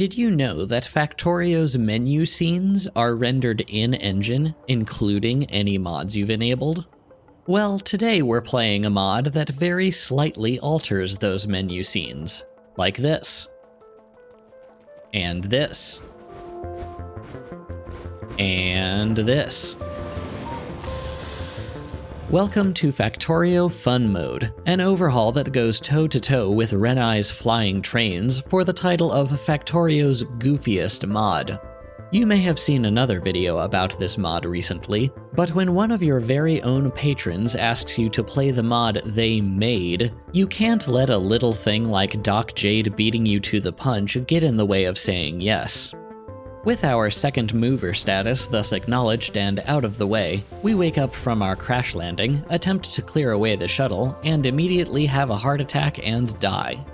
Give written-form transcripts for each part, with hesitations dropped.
Did you know that Factorio's menu scenes are rendered in-engine, including any mods you've enabled? Well, today we're playing a mod that very slightly alters those menu scenes, like this. And this. And this. Welcome to Factorio Fun Mode, an overhaul that goes toe-to-toe with Renai's flying trains for the title of Factorio's goofiest mod. You may have seen another video about this mod recently, but when one of your very own patrons asks you to play the mod they made, you can't let a little thing like Doc Jade beating you to the punch get in the way of saying yes. With our second mover status thus acknowledged and out of the way, we wake up from our crash landing, attempt to clear away the shuttle, and immediately have a heart attack and die.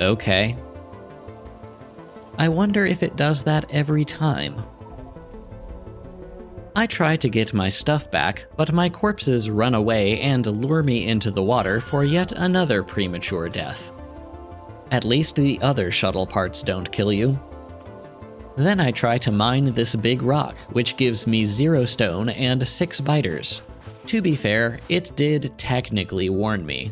Okay. I wonder if it does that every time. I try to get my stuff back, but my corpses run away and lure me into the water for yet another premature death. At least the other shuttle parts don't kill you. Then I try to mine this big rock, which gives me 0 stone and 6 biters. To be fair, it did technically warn me.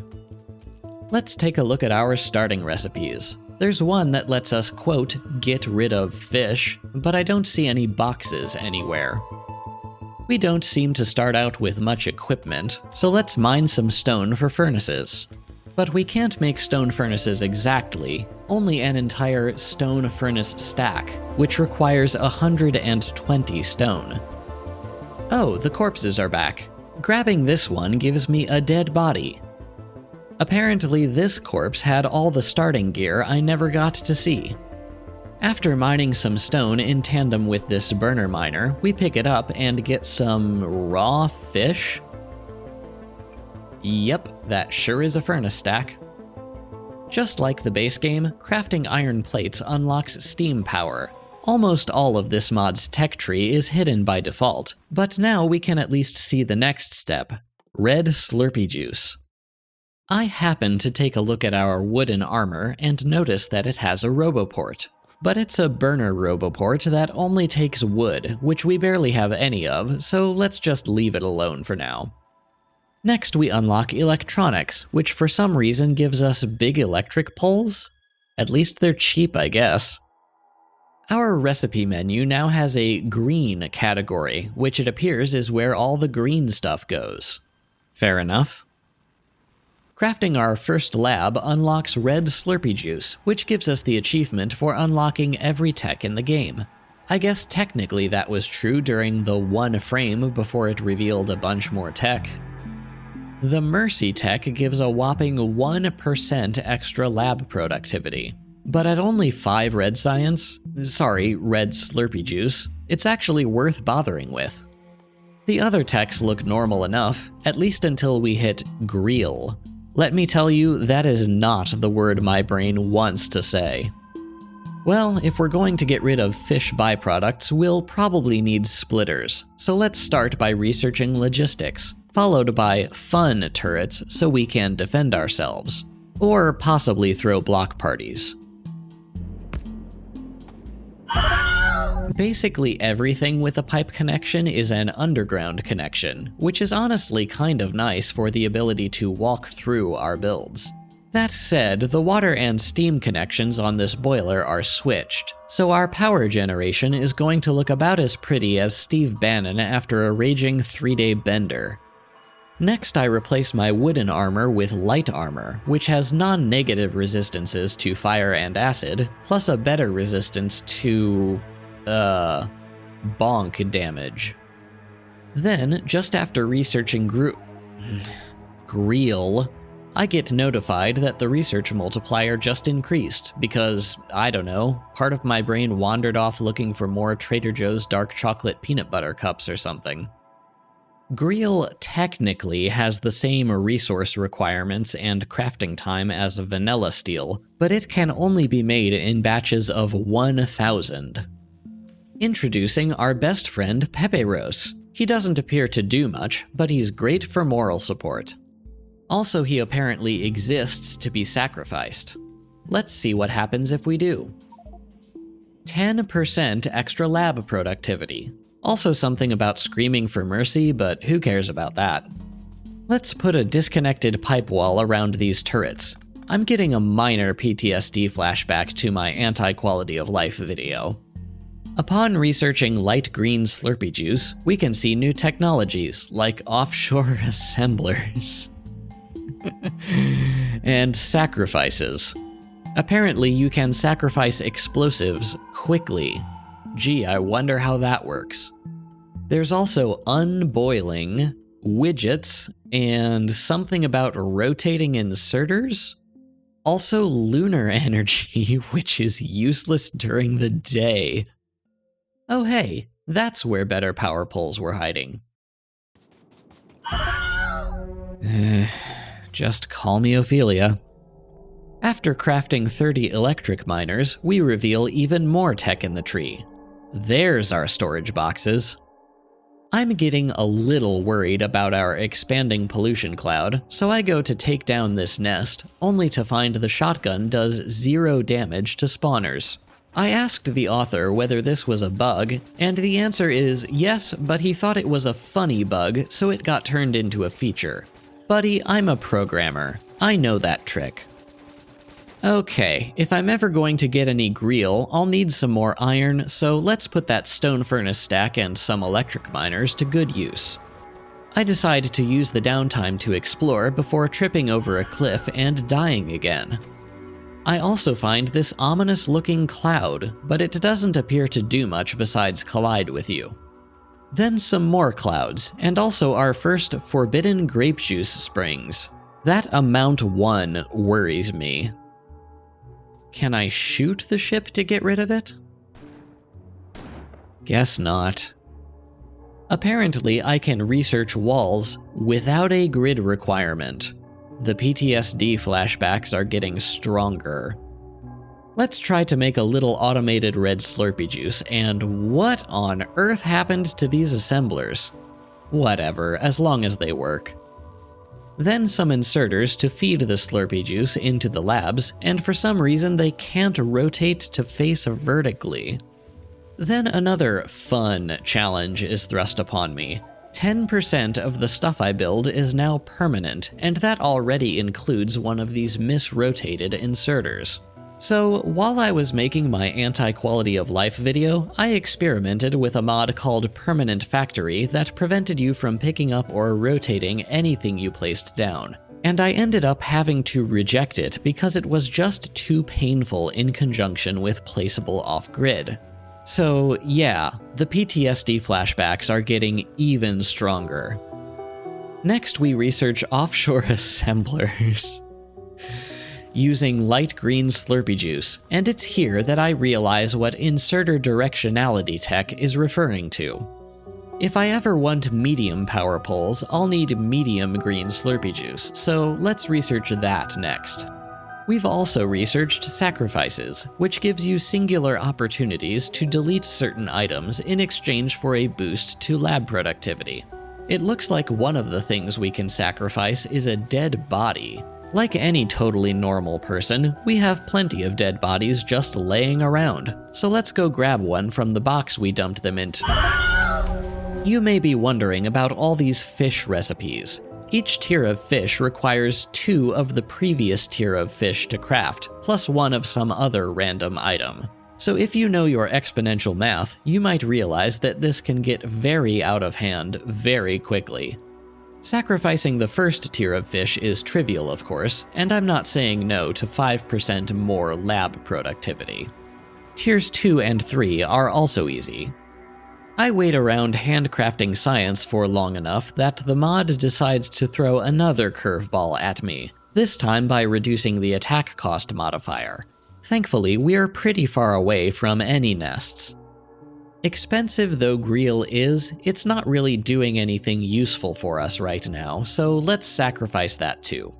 Let's take a look at our starting recipes. There's one that lets us, quote, get rid of fish, but I don't see any boxes anywhere. We don't seem to start out with much equipment, so let's mine some stone for furnaces. But we can't make stone furnaces exactly, only an entire stone furnace stack, which requires 120 stone. Oh, the corpses are back. Grabbing this one gives me a dead body. Apparently this corpse had all the starting gear I never got to see. After mining some stone in tandem with this burner miner, we pick it up and get some raw fish. Yep, that sure is a furnace stack. Just like the base game, crafting iron plates unlocks steam power. Almost all of this mod's tech tree is hidden by default, but now we can at least see the next step: red Slurpee juice. I happen to take a look at our wooden armor and notice that it has a roboport. But it's a burner roboport that only takes wood, which we barely have any of, so let's just leave it alone for now. Next, we unlock electronics, which for some reason gives us big electric poles? At least they're cheap, I guess. Our recipe menu now has a green category, which it appears is where all the green stuff goes. Fair enough. Crafting our first lab unlocks red Slurpee juice, which gives us the achievement for unlocking every tech in the game. I guess technically that was true during the one frame before it revealed a bunch more tech. The Mercy tech gives a whopping 1% extra lab productivity. But at only 5 red red Slurpee juice, it's actually worth bothering with. The other techs look normal enough, at least until we hit Greel. Let me tell you, that is not the word my brain wants to say. Well, if we're going to get rid of fish byproducts, we'll probably need splitters, so let's start by researching logistics, followed by fun turrets so we can defend ourselves, or possibly throw block parties. Basically everything with a pipe connection is an underground connection, which is honestly kind of nice for the ability to walk through our builds. That said, the water and steam connections on this boiler are switched, so our power generation is going to look about as pretty as Steve Bannon after a raging 3-day bender. Next, I replace my wooden armor with light armor, which has non-negative resistances to fire and acid, plus a better resistance to bonk damage. Then, just after researching Greel, I get notified that the research multiplier just increased because, I don't know, part of my brain wandered off looking for more Trader Joe's dark chocolate peanut butter cups or something. Greel technically has the same resource requirements and crafting time as vanilla steel, but it can only be made in batches of 1,000. Introducing our best friend Peperos. He doesn't appear to do much, but he's great for moral support. Also, he apparently exists to be sacrificed. Let's see what happens if we do. 10% extra lab productivity. Also something about screaming for mercy, but who cares about that? Let's put a disconnected pipe wall around these turrets. I'm getting a minor PTSD flashback to my anti-quality of life video. Upon researching light green Slurpee juice, we can see new technologies like offshore assemblers and sacrifices. Apparently, you can sacrifice explosives quickly. Gee, I wonder how that works. There's also unboiling, widgets, and something about rotating inserters? Also lunar energy, which is useless during the day. Oh hey, that's where better power poles were hiding. Just call me Ophelia. After crafting 30 electric miners, we reveal even more tech in the tree. There's our storage boxes. I'm getting a little worried about our expanding pollution cloud, so I go to take down this nest, only to find the shotgun does 0 damage to spawners. I asked the author whether this was a bug, and the answer is yes, but he thought it was a funny bug, so it got turned into a feature. Buddy, I'm a programmer. I know that trick. Okay, if I'm ever going to get any greel, I'll need some more iron, so let's put that stone furnace stack and some electric miners to good use. I decide to use the downtime to explore before tripping over a cliff and dying again. I also find this ominous-looking cloud, but it doesn't appear to do much besides collide with you. Then some more clouds, and also our first forbidden grape juice springs. That amount 1 worries me. Can I shoot the ship to get rid of it? Guess not. Apparently, I can research walls without a grid requirement. The PTSD flashbacks are getting stronger. Let's try to make a little automated red Slurpee juice, and what on earth happened to these assemblers? Whatever, as long as they work. Then some inserters to feed the Slurpee juice into the labs, and for some reason they can't rotate to face vertically. Then another fun challenge is thrust upon me. 10% of the stuff I build is now permanent, and that already includes one of these misrotated inserters. So while I was making my anti-quality of life video, I experimented with a mod called Permanent Factory that prevented you from picking up or rotating anything you placed down. And I ended up having to reject it because it was just too painful in conjunction with placeable off-grid. So yeah, the PTSD flashbacks are getting even stronger. Next we research offshore assemblers. Using light green Slurpee juice, and it's here that I realize what inserter directionality tech is referring to. If I ever want medium power poles, I'll need medium green Slurpee juice, so let's research that next. We've also researched sacrifices, which gives you singular opportunities to delete certain items in exchange for a boost to lab productivity. It looks like one of the things we can sacrifice is a dead body. Like any totally normal person, we have plenty of dead bodies just laying around, so let's go grab one from the box we dumped them into. You may be wondering about all these fish recipes. Each tier of fish requires 2 of the previous tier of fish to craft, plus 1 of some other random item. So if you know your exponential math, you might realize that this can get very out of hand very quickly. Sacrificing the first tier of fish is trivial, of course, and I'm not saying no to 5% more lab productivity. Tiers 2 and 3 are also easy. I wait around handcrafting science for long enough that the mod decides to throw another curveball at me, this time by reducing the attack cost modifier. Thankfully, we're pretty far away from any nests. Expensive though Greel is, it's not really doing anything useful for us right now, so let's sacrifice that too.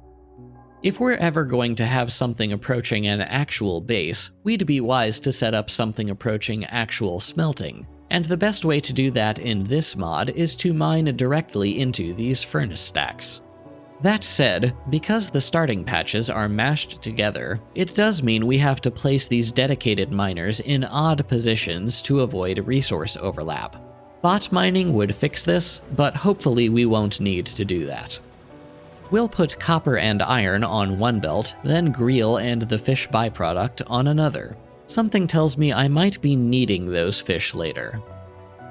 If we're ever going to have something approaching an actual base, we'd be wise to set up something approaching actual smelting, and the best way to do that in this mod is to mine directly into these furnace stacks. That said, because the starting patches are mashed together, it does mean we have to place these dedicated miners in odd positions to avoid resource overlap. Bot mining would fix this, but hopefully we won't need to do that. We'll put copper and iron on one belt, then greel and the fish byproduct on another. Something tells me I might be needing those fish later.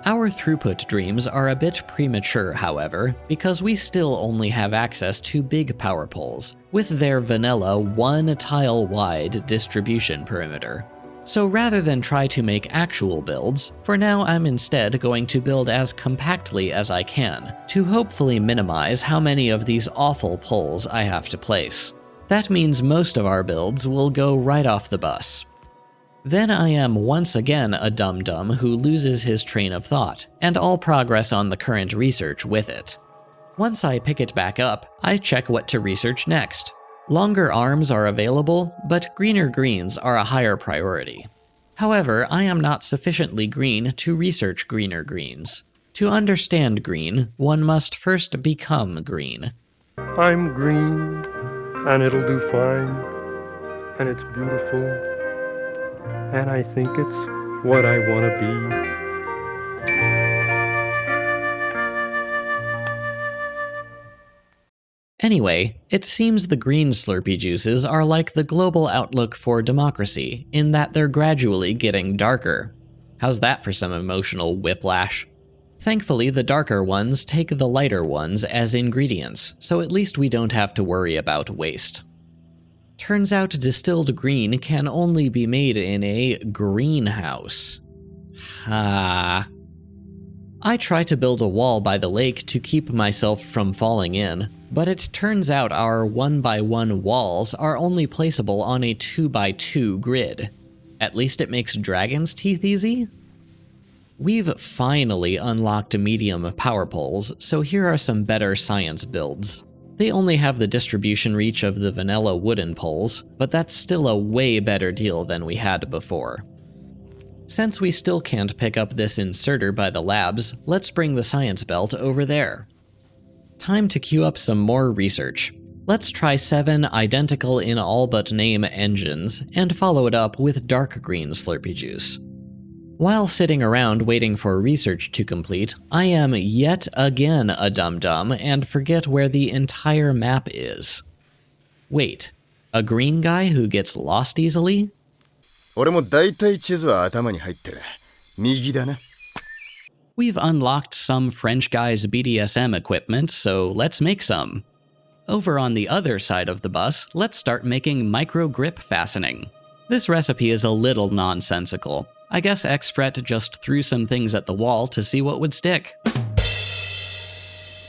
Our throughput dreams are a bit premature, however, because we still only have access to big power poles, with their vanilla one-tile-wide distribution perimeter. So rather than try to make actual builds, for now I'm instead going to build as compactly as I can, to hopefully minimize how many of these awful poles I have to place. That means most of our builds will go right off the bus. Then I am once again a dum-dum who loses his train of thought, and all progress on the current research with it. Once I pick it back up, I check what to research next. Longer arms are available, but greener greens are a higher priority. However, I am not sufficiently green to research greener greens. To understand green, one must first become green. I'm green, and it'll do fine, and it's beautiful. And I think it's what I want to be. Anyway, it seems the green Slurpee juices are like the global outlook for democracy, in that they're gradually getting darker. How's that for some emotional whiplash? Thankfully, the darker ones take the lighter ones as ingredients, so at least we don't have to worry about waste. Turns out distilled green can only be made in a greenhouse. Ha. I try to build a wall by the lake to keep myself from falling in, but it turns out our 1x1 walls are only placeable on a 2x2 grid. At least it makes dragon's teeth easy? We've finally unlocked medium power poles, so here are some better science builds. They only have the distribution reach of the vanilla wooden poles, but that's still a way better deal than we had before. Since we still can't pick up this inserter by the labs, let's bring the science belt over there. Time to queue up some more research. Let's try 7 identical in all but name engines, and follow it up with dark green Slurpee juice. While sitting around waiting for research to complete, I am yet again a dum-dum and forget where the entire map is. Wait, a green guy who gets lost easily? 俺も大体地図は頭に入ってる。右だな。 We've unlocked some French guy's BDSM equipment, so let's make some. Over on the other side of the bus, let's start making micro-grip fastening. This recipe is a little nonsensical. I guess Xfret just threw some things at the wall to see what would stick.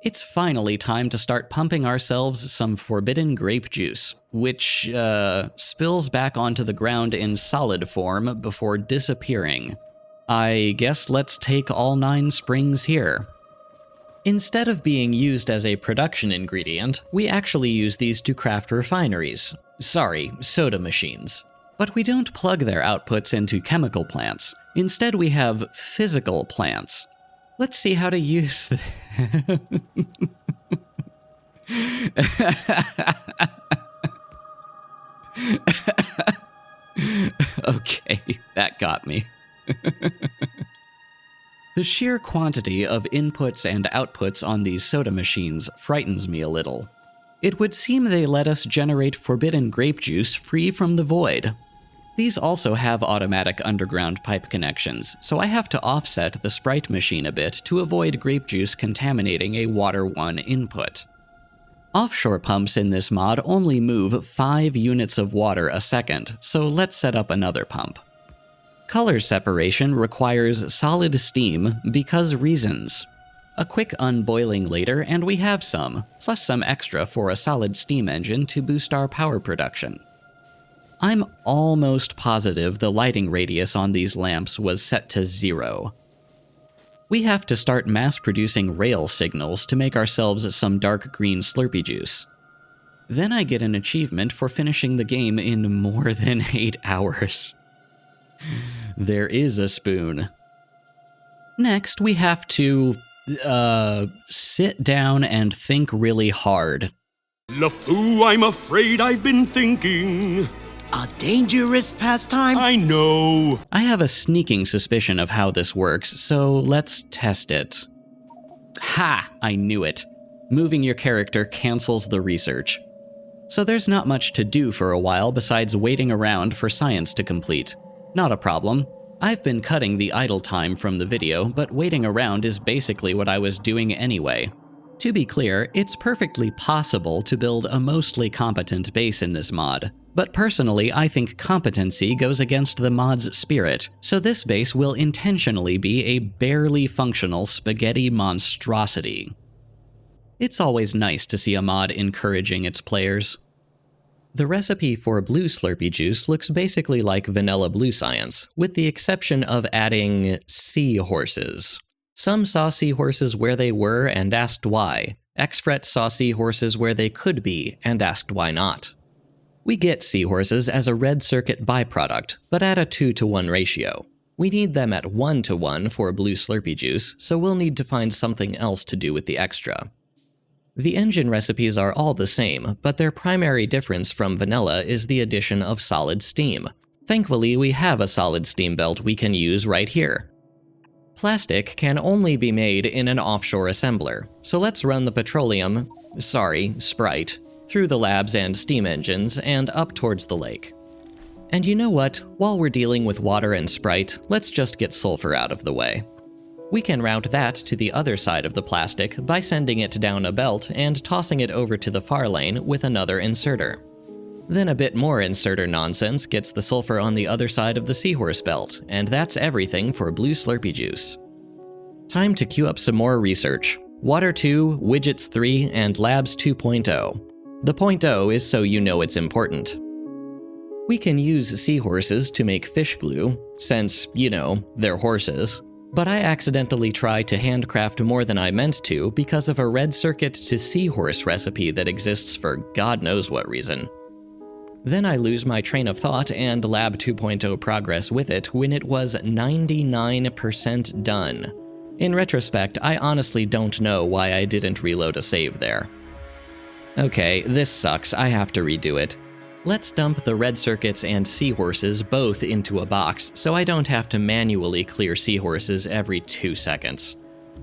It's finally time to start pumping ourselves some forbidden grape juice, which, spills back onto the ground in solid form before disappearing. I guess let's take all 9 springs here. Instead of being used as a production ingredient, we actually use these to craft refineries. Sorry, soda machines. But we don't plug their outputs into chemical plants. Instead, we have physical plants. Let's see how to use Okay, that got me. The sheer quantity of inputs and outputs on these soda machines frightens me a little. It would seem they let us generate forbidden grape juice free from the void. These also have automatic underground pipe connections, so I have to offset the Sprite machine a bit to avoid grape juice contaminating a Water 1 input. Offshore pumps in this mod only move 5 units of water a second, so let's set up another pump. Color separation requires solid steam because reasons. A quick unboiling later and we have some, plus some extra for a solid steam engine to boost our power production. I'm almost positive the lighting radius on these lamps was set to 0. We have to start mass-producing rail signals to make ourselves some dark green Slurpee juice. Then I get an achievement for finishing the game in more than 8 hours. There is a spoon. Next, we have to, sit down and think really hard. LeFou, I'm afraid I've been thinking. A dangerous pastime? I know. I have a sneaking suspicion of how this works, so let's test it. Ha! I knew it. Moving your character cancels the research. So there's not much to do for a while besides waiting around for science to complete. Not a problem. I've been cutting the idle time from the video, but waiting around is basically what I was doing anyway. To be clear, it's perfectly possible to build a mostly competent base in this mod, but personally I think competency goes against the mod's spirit, so this base will intentionally be a barely functional spaghetti monstrosity. It's always nice to see a mod encouraging its players. The recipe for blue Slurpee juice looks basically like vanilla blue science, with the exception of adding seahorses. Some saw seahorses where they were and asked why. Xfret saw seahorses where they could be and asked why not. We get seahorses as a red circuit byproduct, but at a 2-to-1 ratio. We need them at 1-to-1 for blue Slurpee juice, so we'll need to find something else to do with the extra. The engine recipes are all the same, but their primary difference from vanilla is the addition of solid steam. Thankfully, we have a solid steam belt we can use right here. Plastic can only be made in an offshore assembler, so let's run the Sprite, through the labs and steam engines and up towards the lake. And you know what? While we're dealing with water and Sprite, let's just get sulfur out of the way. We can route that to the other side of the plastic by sending it down a belt and tossing it over to the far lane with another inserter. Then a bit more inserter nonsense gets the sulfur on the other side of the seahorse belt, and that's everything for blue Slurpee juice. Time to queue up some more research. Water 2, Widgets 3, and Labs 2.0. The .0 is so you know it's important. We can use seahorses to make fish glue, since, you know, they're horses. But I accidentally tried to handcraft more than I meant to because of a red circuit to seahorse recipe that exists for God knows what reason. Then I lose my train of thought and Lab 2.0 progress with it when it was 99% done. In retrospect, I honestly don't know why I didn't reload a save there. Okay, this sucks, I have to redo it. Let's dump the red circuits and seahorses both into a box so I don't have to manually clear seahorses every 2 seconds.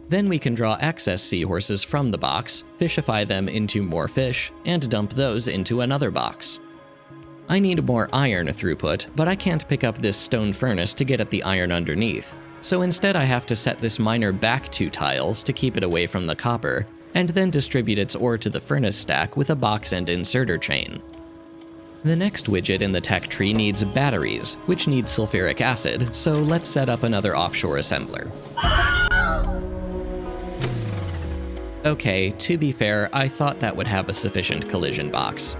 Then we can draw excess seahorses from the box, fishify them into more fish, and dump those into another box. I need more iron throughput, but I can't pick up this stone furnace to get at the iron underneath, so instead I have to set this miner back 2 tiles to keep it away from the copper, and then distribute its ore to the furnace stack with a box and inserter chain. The next widget in the tech tree needs batteries, which need sulfuric acid, so let's set up another offshore assembler. Okay, to be fair, I thought that would have a sufficient collision box.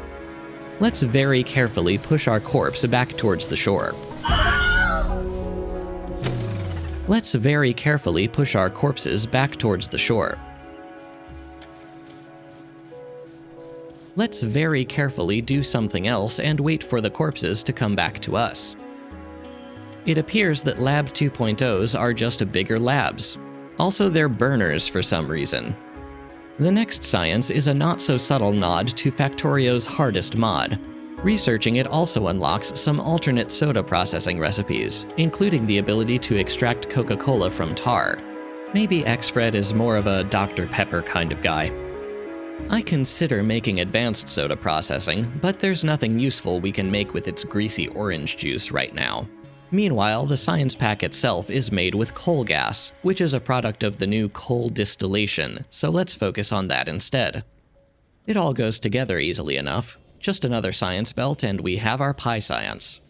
Let's very carefully push our corpse back towards the shore. Let's very carefully push our corpses back towards the shore. Let's very carefully do something else and wait for the corpses to come back to us. It appears that Lab 2.0s are just bigger labs. Also, they're burners for some reason. The next science is a not-so-subtle nod to Factorio's hardest mod. Researching it also unlocks some alternate soda processing recipes, including the ability to extract Coca-Cola from tar. Maybe Xfred is more of a Dr. Pepper kind of guy. I consider making advanced soda processing, but there's nothing useful we can make with its greasy orange juice right now. Meanwhile, the science pack itself is made with coal gas, which is a product of the new coal distillation, so let's focus on that instead. It all goes together easily enough. Just another science belt and we have our pie science.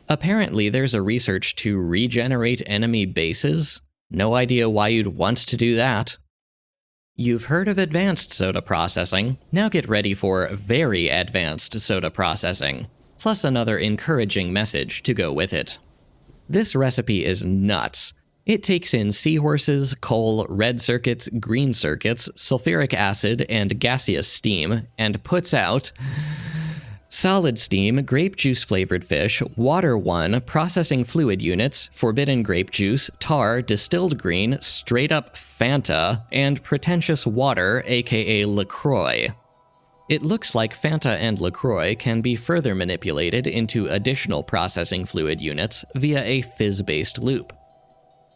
Apparently there's a research to regenerate enemy bases. No idea why you'd want to do that. You've heard of advanced soda processing, now get ready for very advanced soda processing, plus another encouraging message to go with it. This recipe is nuts. It takes in seahorses, coal, red circuits, green circuits, sulfuric acid, and gaseous steam, and puts out solid steam, grape juice flavored fish, water 1, processing fluid units, forbidden grape juice, tar, distilled green, straight up Fanta, and pretentious water, aka LaCroix. It looks like Fanta and LaCroix can be further manipulated into additional processing fluid units via a fizz-based loop.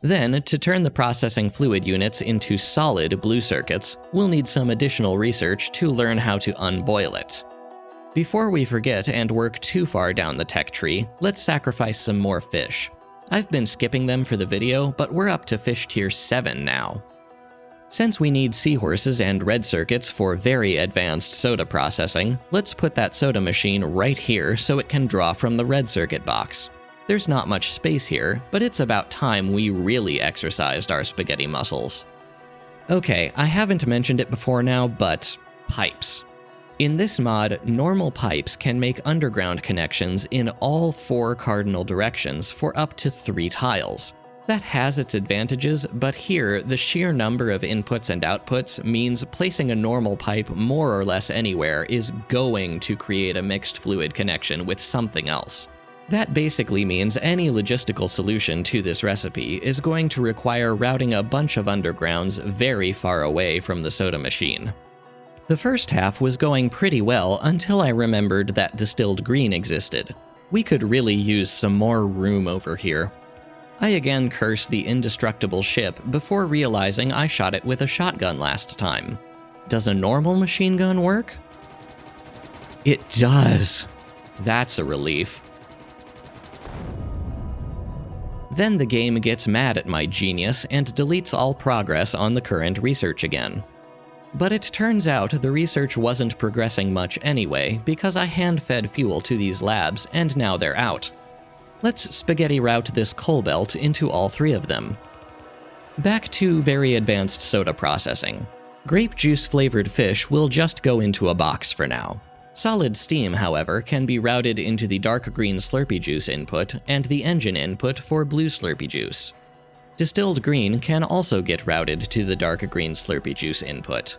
Then, to turn the processing fluid units into solid blue circuits, we'll need some additional research to learn how to unboil it. Before we forget and work too far down the tech tree, let's sacrifice some more fish. I've been skipping them for the video, but we're up to fish tier 7 now. Since we need seahorses and red circuits for very advanced soda processing, let's put that soda machine right here so it can draw from the red circuit box. There's not much space here, but it's about time we really exercised our spaghetti muscles. Okay, I haven't mentioned it before now, but pipes. In this mod, normal pipes can make underground connections in all 4 cardinal directions for up to 3 tiles. That has its advantages, but here, the sheer number of inputs and outputs means placing a normal pipe more or less anywhere is going to create a mixed fluid connection with something else. That basically means any logistical solution to this recipe is going to require routing a bunch of undergrounds very far away from the soda machine. The first half was going pretty well until I remembered that distilled green existed. We could really use some more room over here. I again curse the indestructible ship before realizing I shot it with a shotgun last time. Does a normal machine gun work? It does. That's a relief. Then the game gets mad at my genius and deletes all progress on the current research again. But it turns out the research wasn't progressing much anyway because I hand-fed fuel to these labs and now they're out. Let's spaghetti route this coal belt into all 3 of them. Back to very advanced soda processing. Grape juice flavored fish will just go into a box for now. Solid steam, however, can be routed into the dark green Slurpee juice input and the engine input for blue Slurpee juice. Distilled green can also get routed to the dark green Slurpee juice input.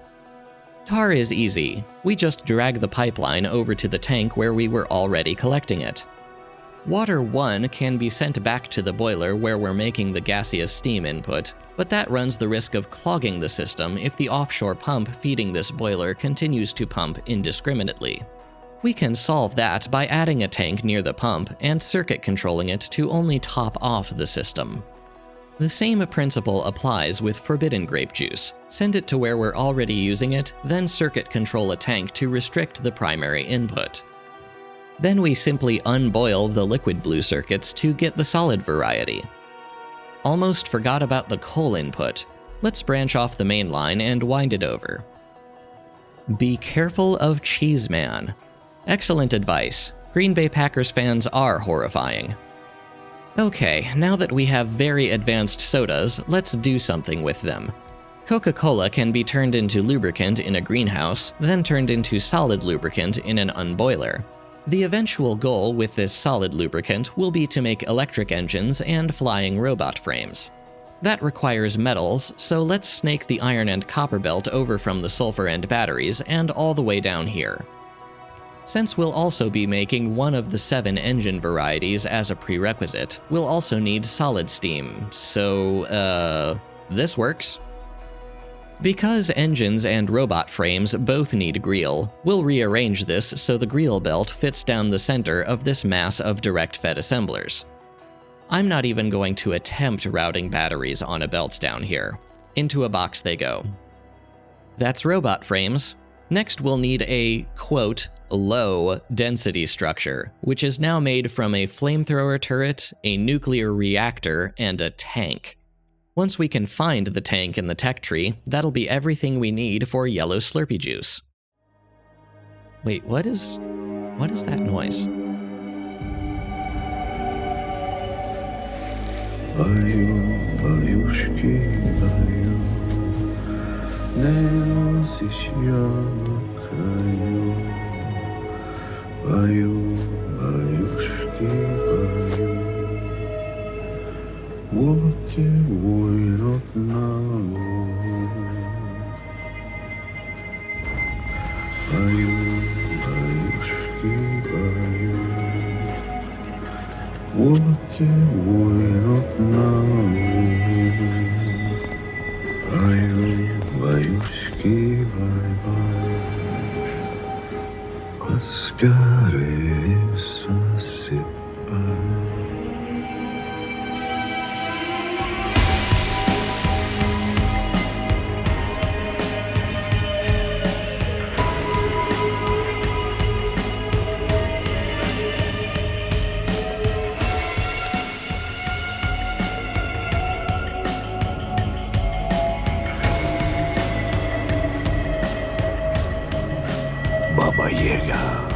Tar is easy. We just drag the pipeline over to the tank where we were already collecting it. Water 1 can be sent back to the boiler where we're making the gaseous steam input, but that runs the risk of clogging the system if the offshore pump feeding this boiler continues to pump indiscriminately. We can solve that by adding a tank near the pump and circuit controlling it to only top off the system. The same principle applies with forbidden grape juice. Send it to where we're already using it, then circuit control a tank to restrict the primary input. Then we simply unboil the liquid blue circuits to get the solid variety. Almost forgot about the coal input. Let's branch off the main line and wind it over. Be careful of Cheeseman. Excellent advice. Green Bay Packers fans are horrifying. Okay, now that we have very advanced sodas, let's do something with them. Coca-Cola can be turned into lubricant in a greenhouse, then turned into solid lubricant in an unboiler. The eventual goal with this solid lubricant will be to make electric engines and flying robot frames. That requires metals, so let's snake the iron and copper belt over from the sulfur and batteries and all the way down here. Since we'll also be making one of the 7 engine varieties as a prerequisite, we'll also need solid steam, so, this works. Because engines and robot frames both need grille, we'll rearrange this so the grille belt fits down the center of this mass of direct-fed assemblers. I'm not even going to attempt routing batteries on a belt down here. Into a box they go. That's robot frames. Next we'll need a, quote, low density structure, which is now made from a flamethrower turret, a nuclear reactor, and a tank. Once we can find the tank in the tech tree, that'll be everything we need for yellow Slurpee juice. Wait, what is that noise? llega.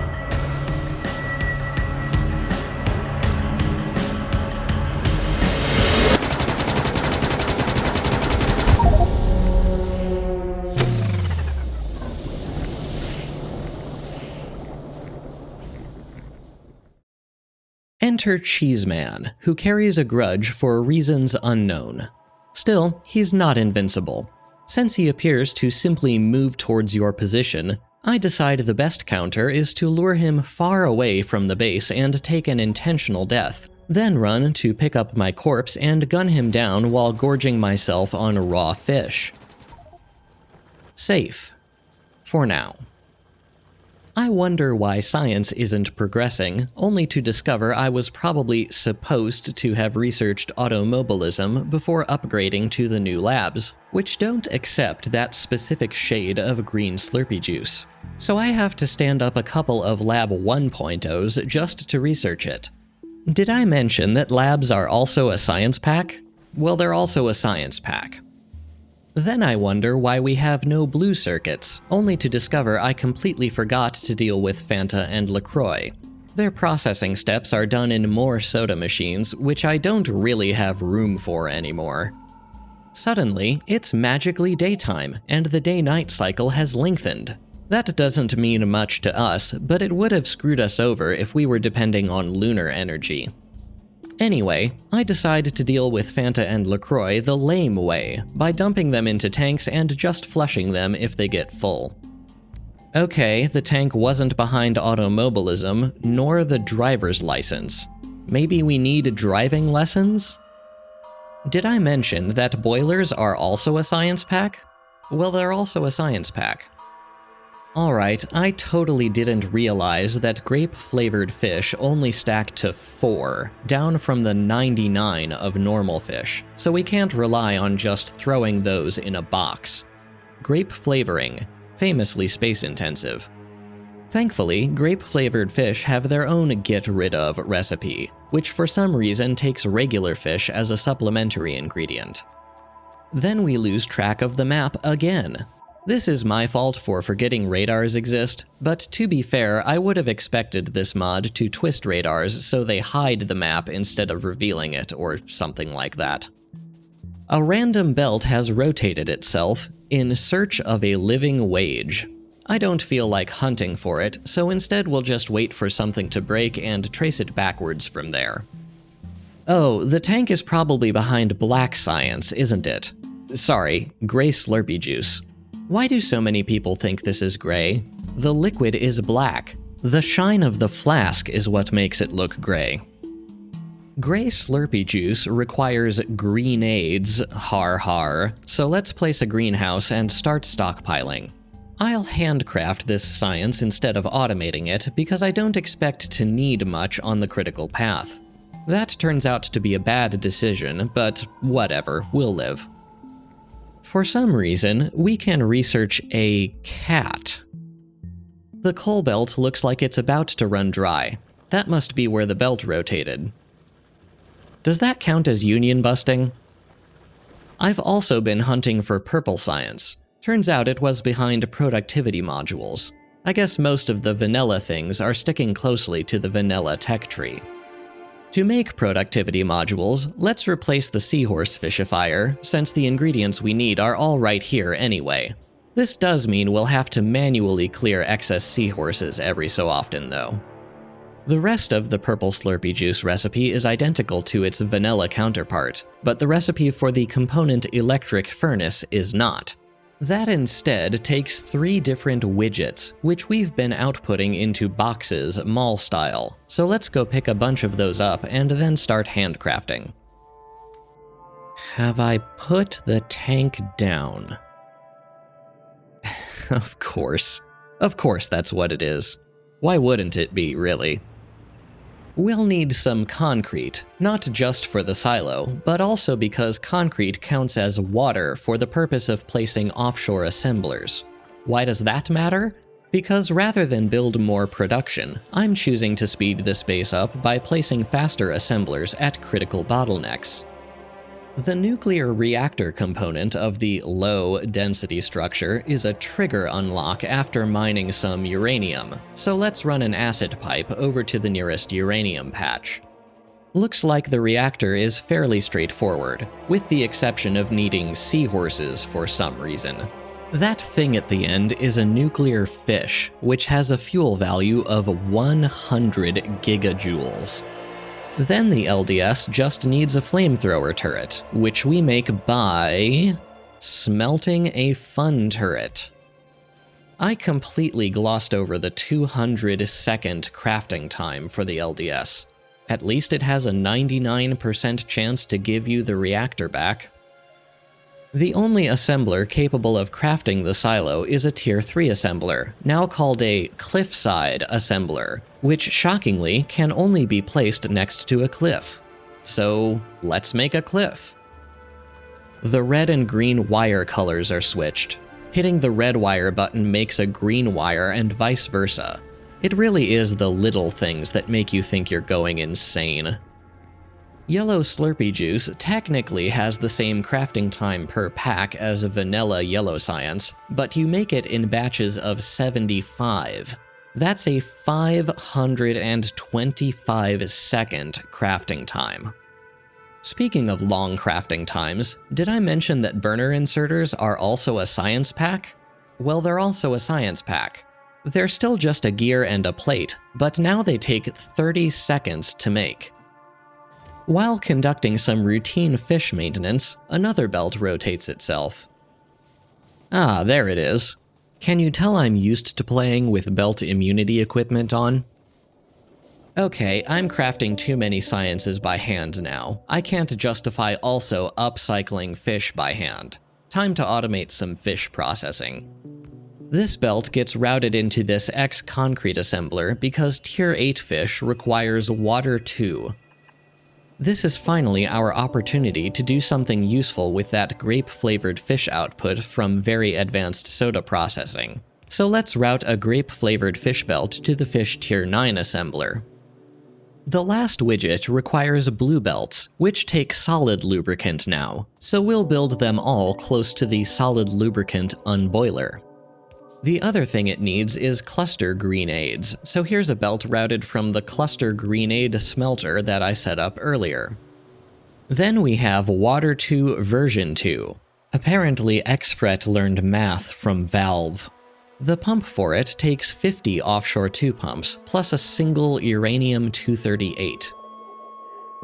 Enter Cheeseman, who carries a grudge for reasons unknown. Still, he's not invincible. Since he appears to simply move towards your position, I decide the best counter is to lure him far away from the base and take an intentional death, then run to pick up my corpse and gun him down while gorging myself on raw fish. Safe. For now. I wonder why science isn't progressing, only to discover I was probably supposed to have researched automobilism before upgrading to the new labs, which don't accept that specific shade of green Slurpee juice. So I have to stand up a couple of Lab 1.0s just to research it. Did I mention that labs are also a science pack? Well, they're also a science pack. Then I wonder why we have no blue circuits, only to discover I completely forgot to deal with Fanta and LaCroix. Their processing steps are done in more soda machines, which I don't really have room for anymore. Suddenly, it's magically daytime, and the day-night cycle has lengthened. That doesn't mean much to us, but it would have screwed us over if we were depending on lunar energy. Anyway, I decide to deal with Fanta and LaCroix the lame way, by dumping them into tanks and just flushing them if they get full. Okay, the tank wasn't behind automobilism, nor the driver's license. Maybe we need driving lessons? Did I mention that boilers are also a science pack? Well, they're also a science pack. Alright, I totally didn't realize that grape-flavored fish only stack to 4, down from the 99 of normal fish, so we can't rely on just throwing those in a box. Grape flavoring, famously space-intensive. Thankfully, grape-flavored fish have their own get-rid-of recipe, which for some reason takes regular fish as a supplementary ingredient. Then we lose track of the map again. This is my fault for forgetting radars exist, but to be fair, I would have expected this mod to twist radars so they hide the map instead of revealing it, or something like that. A random belt has rotated itself in search of a living wage. I don't feel like hunting for it, so instead we'll just wait for something to break and trace it backwards from there. Oh, the tank is probably behind black science, isn't it? Sorry, gray Slurpee juice. Why do so many people think this is gray? The liquid is black. The shine of the flask is what makes it look gray. Gray Slurpee juice requires grenades, har har, so let's place a greenhouse and start stockpiling. I'll handcraft this science instead of automating it because I don't expect to need much on the critical path. That turns out to be a bad decision, but whatever, we'll live. For some reason, we can research a cat. The coal belt looks like it's about to run dry. That must be where the belt rotated. Does that count as union busting? I've also been hunting for purple science. Turns out it was behind productivity modules. I guess most of the vanilla things are sticking closely to the vanilla tech tree. To make productivity modules, let's replace the seahorse fishifier, since the ingredients we need are all right here anyway. This does mean we'll have to manually clear excess seahorses every so often, though. The rest of the purple Slurpee juice recipe is identical to its vanilla counterpart, but the recipe for the component electric furnace is not. That instead takes 3 different widgets, which we've been outputting into boxes mall style, so let's go pick a bunch of those up and then start handcrafting. Have I put the tank down? Of course. Of course that's what it is. Why wouldn't it be, really? We'll need some concrete, not just for the silo, but also because concrete counts as water for the purpose of placing offshore assemblers. Why does that matter? Because rather than build more production, I'm choosing to speed this base up by placing faster assemblers at critical bottlenecks. The nuclear reactor component of the low-density structure is a trigger unlock after mining some uranium, so let's run an acid pipe over to the nearest uranium patch. Looks like the reactor is fairly straightforward, with the exception of needing seahorses for some reason. That thing at the end is a nuclear fish, which has a fuel value of 100 gigajoules. Then the LDS just needs a flamethrower turret, which we make by smelting a fun turret. I completely glossed over the 200-second crafting time for the LDS. At least it has a 99% chance to give you the reactor back. The only assembler capable of crafting the silo is a Tier 3 assembler, now called a cliffside assembler, which shockingly can only be placed next to a cliff. So let's make a cliff. The red and green wire colors are switched. Hitting the red wire button makes a green wire and vice versa. It really is the little things that make you think you're going insane. Yellow Slurpee juice technically has the same crafting time per pack as vanilla yellow science, but you make it in batches of 75. That's a 525-second crafting time. Speaking of long crafting times, did I mention that burner inserters are also a science pack? Well, they're also a science pack. They're still just a gear and a plate, but now they take 30 seconds to make. While conducting some routine fish maintenance, another belt rotates itself. Ah, there it is. Can you tell I'm used to playing with belt immunity equipment on? Okay, I'm crafting too many sciences by hand now. I can't justify also upcycling fish by hand. Time to automate some fish processing. This belt gets routed into this X-concrete assembler because Tier 8 fish requires water 2. This is finally our opportunity to do something useful with that grape-flavored fish output from very advanced soda processing. So let's route a grape-flavored fish belt to the fish Tier 9 assembler. The last widget requires blue belts, which take solid lubricant now, so we'll build them all close to the solid lubricant unboiler. The other thing it needs is cluster grenades, so here's a belt routed from the cluster grenade smelter that I set up earlier. Then we have Water 2 version 2. Apparently Xfret learned math from Valve. The pump for it takes 50 offshore 2 pumps, plus a single uranium-238.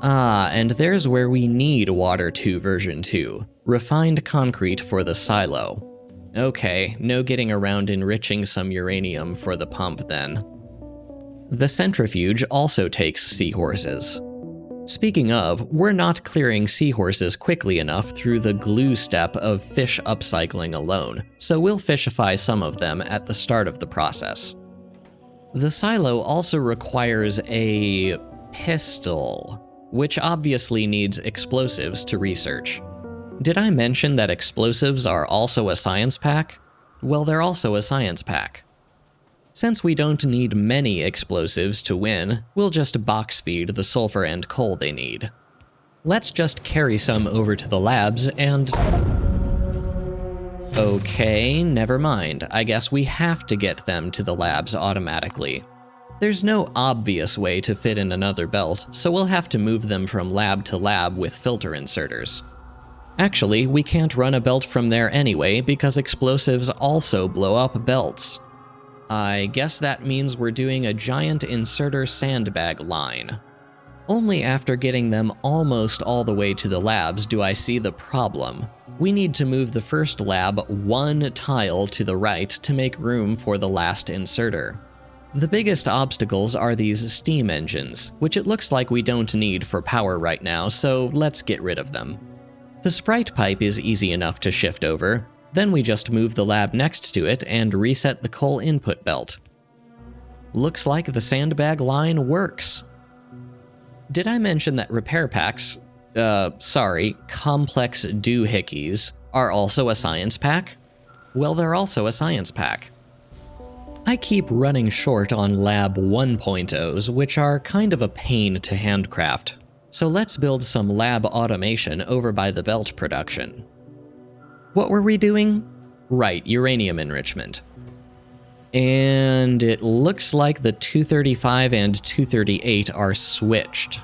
Ah, and there's where we need Water 2 version 2, refined concrete for the silo. Okay, no getting around enriching some uranium for the pump then. The centrifuge also takes seahorses. Speaking of, we're not clearing seahorses quickly enough through the glue step of fish upcycling alone, so we'll fishify some of them at the start of the process. The silo also requires a pistol, which obviously needs explosives to research. Did I mention that explosives are also a science pack? Well, they're also a science pack. Since we don't need many explosives to win, we'll just box feed the sulfur and coal they need. Let's just carry some over to the labs and... Okay, never mind. I guess we have to get them to the labs automatically. There's no obvious way to fit in another belt, so we'll have to move them from lab to lab with filter inserters. Actually, we can't run a belt from there anyway because explosives also blow up belts. I guess that means we're doing a giant inserter sandbag line. Only after getting them almost all the way to the labs do I see the problem. We need to move the first lab 1 tile to the right to make room for the last inserter. The biggest obstacles are these steam engines, which it looks like we don't need for power right now, so let's get rid of them. The Sprite pipe is easy enough to shift over, then we just move the lab next to it and reset the coal input belt. Looks like the sandbag line works. Did I mention that repair packs, complex doohickeys, are also a science pack? Well, they're also a science pack. I keep running short on Lab 1.0s, which are kind of a pain to handcraft. So let's build some lab automation over by the belt production. What were we doing? Right, uranium enrichment. And it looks like the 235 and 238 are switched.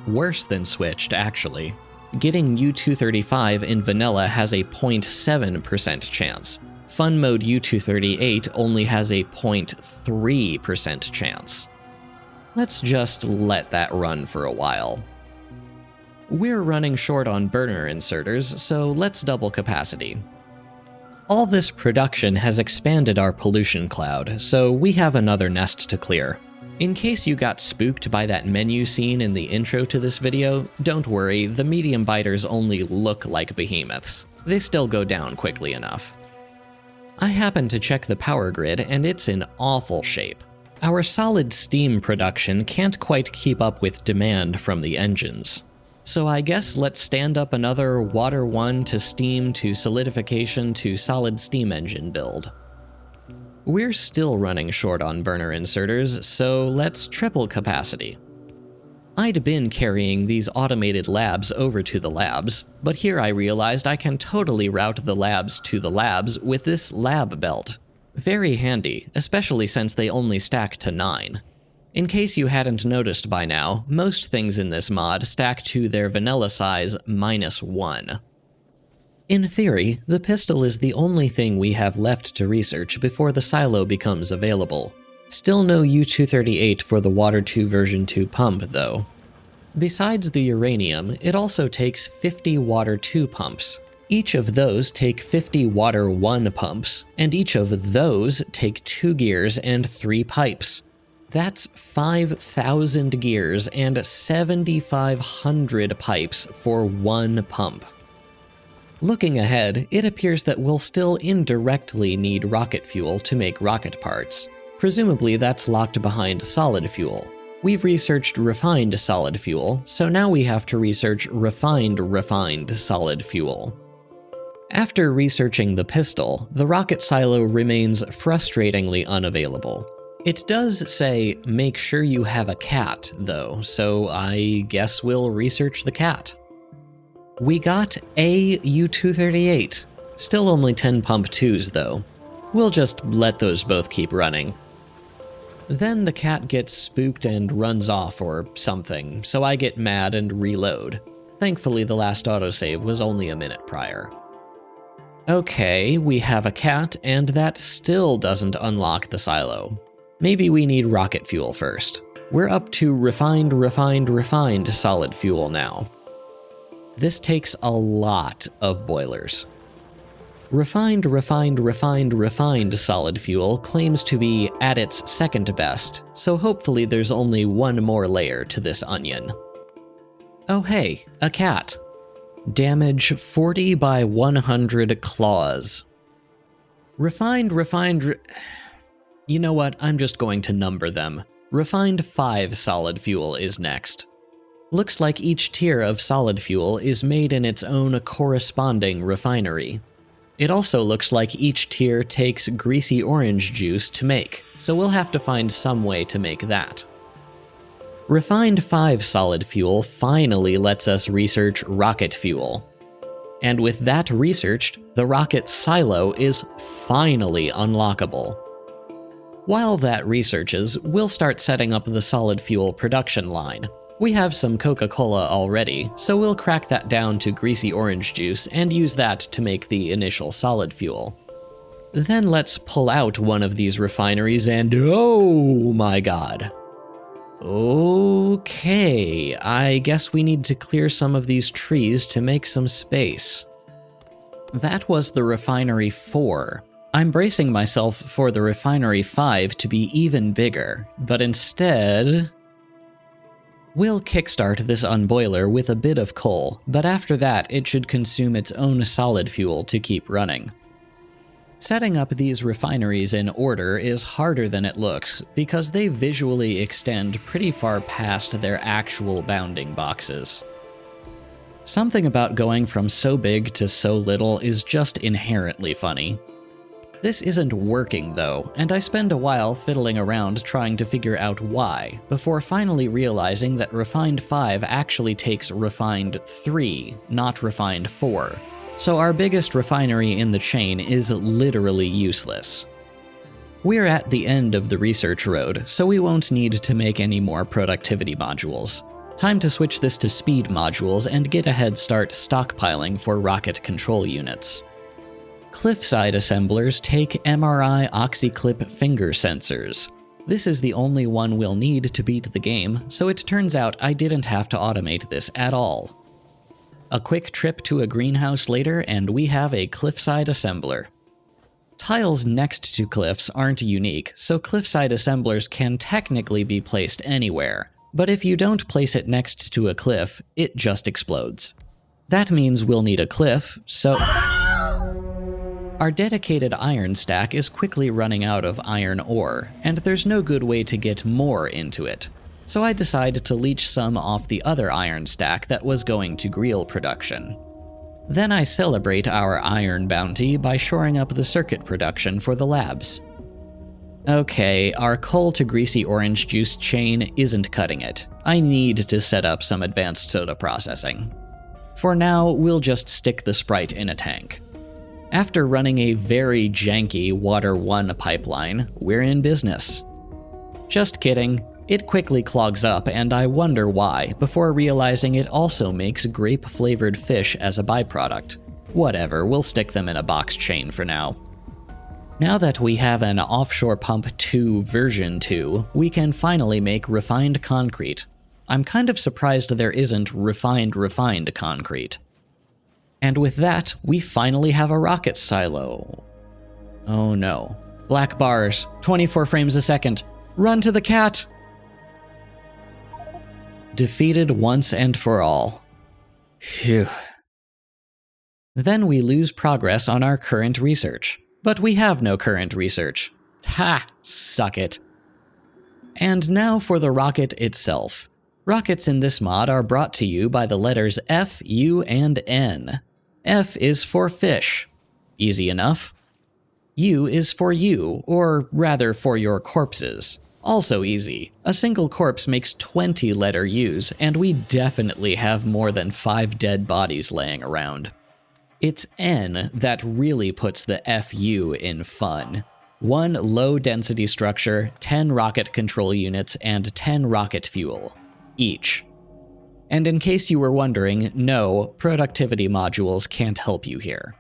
Worse than switched, actually. Getting U-235 in vanilla has a 0.7% chance. Fun mode U-238 only has a 0.3% chance. Let's just let that run for a while. We're running short on burner inserters, so let's double capacity. All this production has expanded our pollution cloud, so we have another nest to clear. In case you got spooked by that menu scene in the intro to this video, don't worry, the medium biters only look like behemoths. They still go down quickly enough. I happened to check the power grid, and it's in awful shape. Our solid steam production can't quite keep up with demand from the engines. So I guess let's stand up another water 1 to steam to solidification to solid steam engine build. We're still running short on burner inserters, so let's triple capacity. I'd been carrying these automated labs over to the labs, but here I realized I can totally route the labs to the labs with this lab belt. Very handy, especially since they only stack to 9. In case you hadn't noticed by now, most things in this mod stack to their vanilla size -1. In theory, the pistol is the only thing we have left to research before the silo becomes available. Still no U-238 for the Water 2 version 2 pump, though. Besides the uranium, it also takes 50 Water 2 pumps. Each of those take 50 Water 1 pumps, and each of those take 2 gears and 3 pipes. That's 5,000 gears and 7,500 pipes for 1 pump. Looking ahead, it appears that we'll still indirectly need rocket fuel to make rocket parts. Presumably that's locked behind solid fuel. We've researched refined solid fuel, so now we have to research refined solid fuel. After researching the pistol, the rocket silo remains frustratingly unavailable. It does say, make sure you have a cat, though, so I guess we'll research the cat. We got a U-238. Still only 10 pump 2s, though. We'll just let those both keep running. Then the cat gets spooked and runs off or something, so I get mad and reload. Thankfully, the last autosave was only a minute prior. Okay, we have a cat, and that still doesn't unlock the silo. Maybe we need rocket fuel first. We're up to refined solid fuel now. This takes a lot of boilers. Refined solid fuel claims to be at its second best, so hopefully there's only one more layer to this onion. Oh hey, a cat. Damage 40 by 100 claws. You know what, I'm just going to number them. Refined 5 solid fuel is next. Looks like each tier of solid fuel is made in its own corresponding refinery. It also looks like each tier takes greasy orange juice to make, so we'll have to find some way to make that. Refined 5 solid fuel finally lets us research rocket fuel. And with that researched, the rocket silo is finally unlockable. While that researches, we'll start setting up the solid fuel production line. We have some Coca-Cola already, so we'll crack that down to greasy orange juice and use that to make the initial solid fuel. Then let's pull out one of these refineries and oh my god. Okay, I guess we need to clear some of these trees to make some space. That was the refinery 4. I'm bracing myself for the refinery 5 to be even bigger, but instead... We'll kickstart this unboiler with a bit of coal, but after that it should consume its own solid fuel to keep running. Setting up these refineries in order is harder than it looks, because they visually extend pretty far past their actual bounding boxes. Something about going from so big to so little is just inherently funny. This isn't working though, and I spend a while fiddling around trying to figure out why, before finally realizing that Refined 5 actually takes Refined 3, not Refined 4. So our biggest refinery in the chain is literally useless. We're at the end of the research road, so we won't need to make any more productivity modules. Time to switch this to speed modules and get a head start stockpiling for rocket control units. Cliffside assemblers take MRI OxyClip finger sensors. This is the only one we'll need to beat the game, so it turns out I didn't have to automate this at all. A quick trip to a greenhouse later and we have a cliffside assembler. Tiles next to cliffs aren't unique, so cliffside assemblers can technically be placed anywhere, but if you don't place it next to a cliff, it just explodes. That means we'll need a cliff, so our dedicated iron stack is quickly running out of iron ore, and there's no good way to get more into it. So I decided to leech some off the other iron stack that was going to Greel production. Then I celebrate our iron bounty by shoring up the circuit production for the labs. Okay, our coal to greasy orange juice chain isn't cutting it. I need to set up some advanced soda processing. For now, we'll just stick the Sprite in a tank. After running a very janky Water 1 pipeline, we're in business. Just kidding. It quickly clogs up, and I wonder why, before realizing it also makes grape-flavored fish as a byproduct. Whatever, we'll stick them in a box chain for now. Now that we have an Offshore Pump 2 version 2, we can finally make refined concrete. I'm kind of surprised there isn't refined concrete. And with that, we finally have a rocket silo. Oh no. Black bars, 24 frames a second. Run to the cat! Defeated once and for all. Phew. Then we lose progress on our current research. But we have no current research. Ha! Suck it. And now for the rocket itself. Rockets in this mod are brought to you by the letters F, U, and N. F is for fish. Easy enough. U is for you, or rather for your corpses. Also easy. A single corpse makes 20 letter U's, and we definitely have more than 5 dead bodies laying around. It's N that really puts the FU in fun. 1 low-density structure, 10 rocket control units, and 10 rocket fuel. Each. And in case you were wondering, no, productivity modules can't help you here.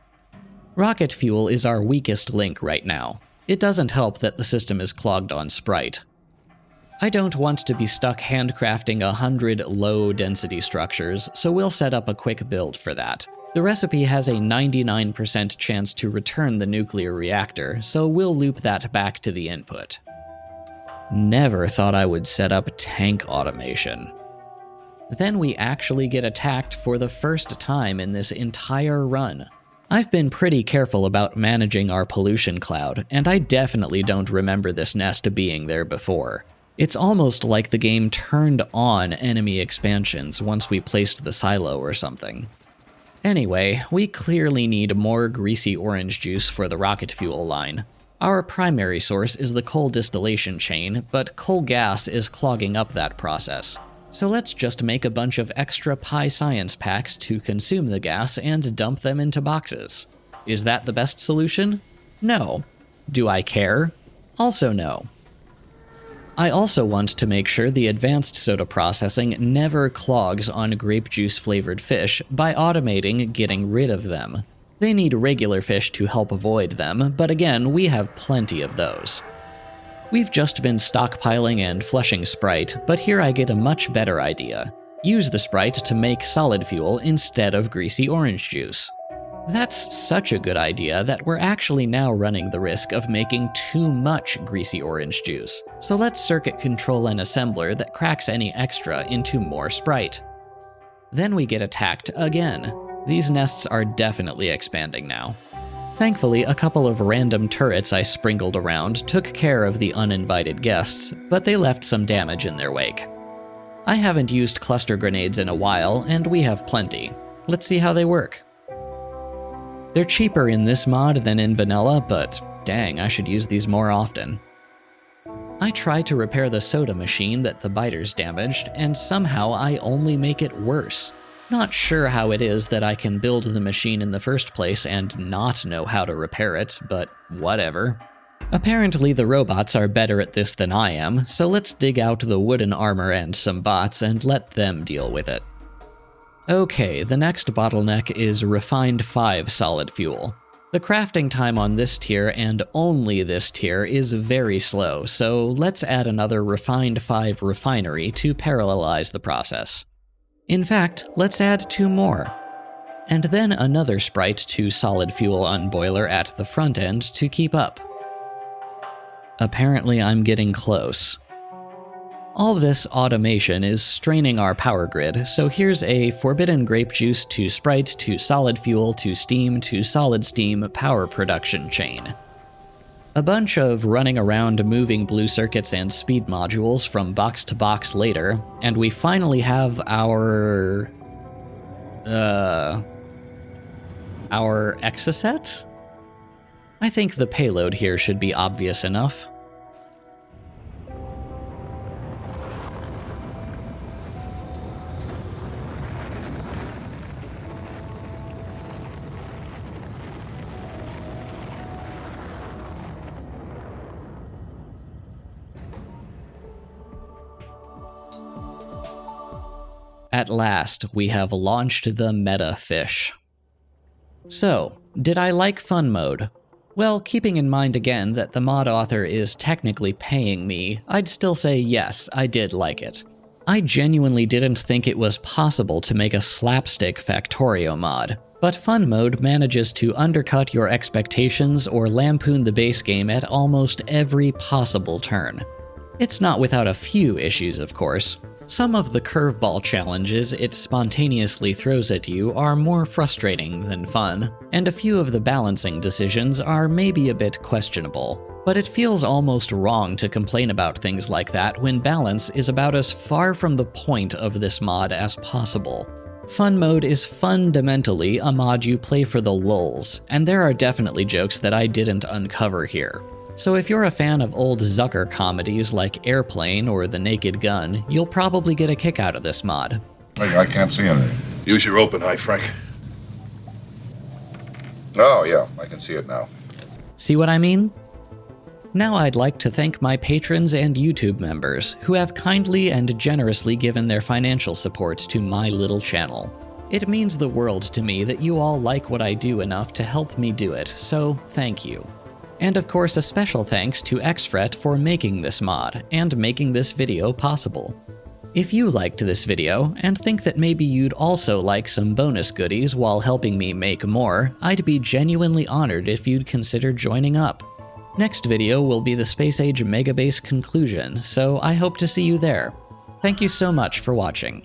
Rocket fuel is our weakest link right now. It doesn't help that the system is clogged on Sprite. I don't want to be stuck handcrafting 100 low-density structures, so we'll set up a quick build for that. The recipe has a 99% chance to return the nuclear reactor, so we'll loop that back to the input. Never thought I would set up tank automation. Then we actually get attacked for the first time in this entire run. I've been pretty careful about managing our pollution cloud, and I definitely don't remember this nest being there before. It's almost like the game turned on enemy expansions once we placed the silo or something. Anyway, we clearly need more greasy orange juice for the rocket fuel line. Our primary source is the coal distillation chain, but coal gas is clogging up that process. So let's just make a bunch of extra Pi Science packs to consume the gas and dump them into boxes. Is that the best solution? No. Do I care? Also no. I also want to make sure the advanced soda processing never clogs on grape juice flavored fish by automating getting rid of them. They need regular fish to help avoid them, but again, we have plenty of those. We've just been stockpiling and flushing Sprite, but here I get a much better idea. Use the Sprite to make solid fuel instead of greasy orange juice. That's such a good idea that we're actually now running the risk of making too much greasy orange juice. So let's circuit control an assembler that cracks any extra into more Sprite. Then we get attacked again. These nests are definitely expanding now. Thankfully, a couple of random turrets I sprinkled around took care of the uninvited guests, but they left some damage in their wake. I haven't used cluster grenades in a while, and we have plenty. Let's see how they work. They're cheaper in this mod than in vanilla, but Dang, I should use these more often. I try to repair the soda machine that the biters damaged, and somehow I only make it worse. Not sure how it is that I can build the machine in the first place and not know how to repair it, but whatever. Apparently the robots are better at this than I am, so let's dig out the wooden armor and some bots and let them deal with it. Okay, the next bottleneck is Refined 5 solid fuel. The crafting time on this tier, and only this tier, is very slow, so let's add another Refined 5 refinery to parallelize the process. In fact, let's add 2 more. And then another Sprite to solid fuel unboiler at the front end to keep up. Apparently I'm getting close. All this automation is straining our power grid, so here's a forbidden grape juice to Sprite to solid fuel to steam to solid steam power production chain. A bunch of running around moving blue circuits and speed modules from box to box later, and we finally have our exoset? I think the payload here should be obvious enough. At last, we have launched the meta fish. So, did I like fun mode? Well, keeping in mind again that the mod author is technically paying me, I'd still say yes, I did like it. I genuinely didn't think it was possible to make a slapstick Factorio mod, but fun mode manages to undercut your expectations or lampoon the base game at almost every possible turn. It's not without a few issues, of course. Some of the curveball challenges it spontaneously throws at you are more frustrating than fun, and a few of the balancing decisions are maybe a bit questionable. But it feels almost wrong to complain about things like that when balance is about as far from the point of this mod as possible. Fun mode is fundamentally a mod you play for the lulz, and there are definitely jokes that I didn't uncover here. So if you're a fan of old Zucker comedies like Airplane or The Naked Gun, you'll probably get a kick out of this mod. I can't see anything. Use your open eye, Frank. Oh, yeah, I can see it now. See what I mean? Now I'd like to thank my patrons and YouTube members, who have kindly and generously given their financial support to my little channel. It means the world to me that you all like what I do enough to help me do it, so thank you. And of course a special thanks to XFret for making this mod, and making this video possible. If you liked this video, and think that maybe you'd also like some bonus goodies while helping me make more, I'd be genuinely honored if you'd consider joining up. Next video will be the Space Age Megabase conclusion, so I hope to see you there. Thank you so much for watching.